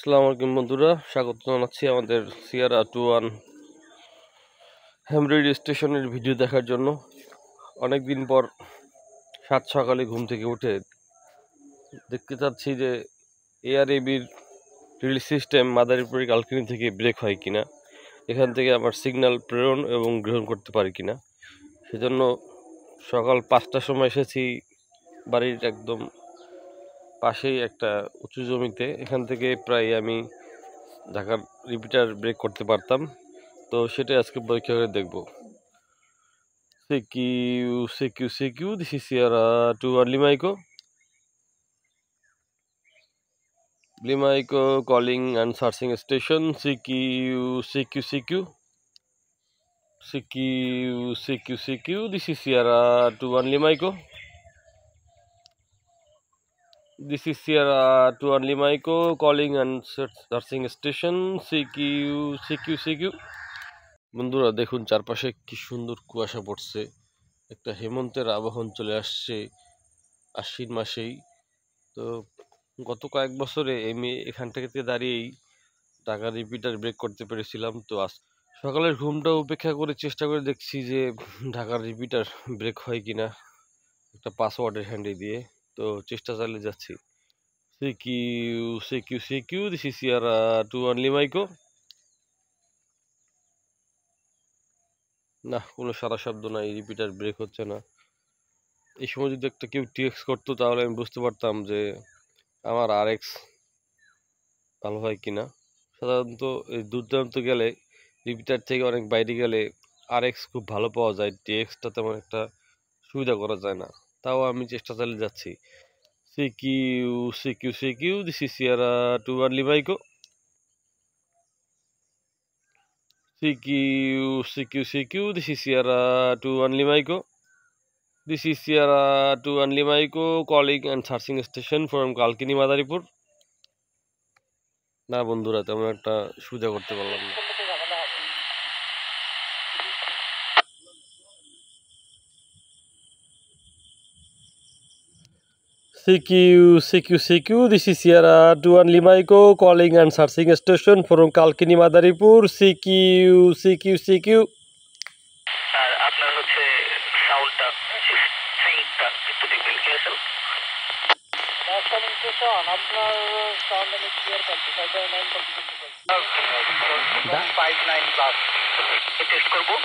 আসসালামু আলাইকুম বন্ধুরা, স্বাগত জানাচ্ছি আমাদের সিয়ারা 21 হ্যামরেড স্টেশনের ভিডিও দেখার জন্য। অনেক দিন পর সাত সকালে ঘুম থেকে উঠে দেখতে চাচ্ছি যে এআরএবির রিলিজ সিস্টেম মাদারীপুরের কালকিনি থেকে ব্রেক হয় কিনা, এখান থেকে আমার সিগন্যাল প্রেরণ এবং গ্রহণ করতে পারি কিনা। সেজন্য সকাল 5টার সময় এসেছি বাড়ির একদম পাশেই একটা উঁচু জমিতে। এখান থেকে প্রায় আমি ঢাকার রিপিটার ব্রেক করতে পারতাম, তো সেটাই আজকে পরীক্ষা করে দেখব। CQ, this is Sierra to Limaiko calling and searching station. CQ, this is Sierra to Limaiko. This is Sierra to Limaiko calling and searching station. CQ. বন্ধুরা দেখুন, চারপাশে কি সুন্দর কুয়াশা পড়ছে। একটা হেমন্তের আবহন চলে আসছে আশ্বিন মাসেই। তো গত কয়েক বছরে আমি এখান থেকে দাঁড়িয়েই ঢাকা রিপিটার ব্রেক করতে পেরেছিলাম। তো আজ সকালের ঘুমটা উপেক্ষা করে চেষ্টা করে দেখছি যে ঢাকার রিপিটার ব্রেক হয় কিনা একটা পাসওয়ার্ডের হ্যান্ডি দিয়ে। তো চেষ্টা চালিয়ে যাচ্ছি। CQ, this is Sierra two লিমাইকো। না, কোনো সারা শব্দ নাই, রিপিটার ব্রেক হচ্ছে না। এই সময় যদি একটা কেউ টিএক্স করতো তাহলে আমি বুঝতে পারতাম যে আমার আরএক্স ভালো হয় কিনা। সাধারণত এই দূরদূরান্ত গেলে, রিপিটার থেকে অনেক বাইরে গেলে আরএক্স খুব ভালো পাওয়া যায়, টিএক্সটা তেমন একটা সুবিধা করা যায় না। তাও আমি চেষ্টা চালিয়ে যাচ্ছি। CQ, this is Sierra two লিমাইকো। CQ, this is Sierra two লিমাইকো। This is Sierra to Limaiko calling and searching station from Kalkini Madaripur. না বন্ধুরা, তেমন একটা সুবিধা করতে পারলাম না। CQ, this is Sierra to Limaiko calling and searching station from Kalkini Madaripur. CQ। আর আপনার হচ্ছে সাউন্ডটা সিঙ্কটা একটু দেখবেন কি আছে আপনার সাউন্ড আমি ক্লিয়ার করছি 5.9 প্লাস টেস্ট করবো।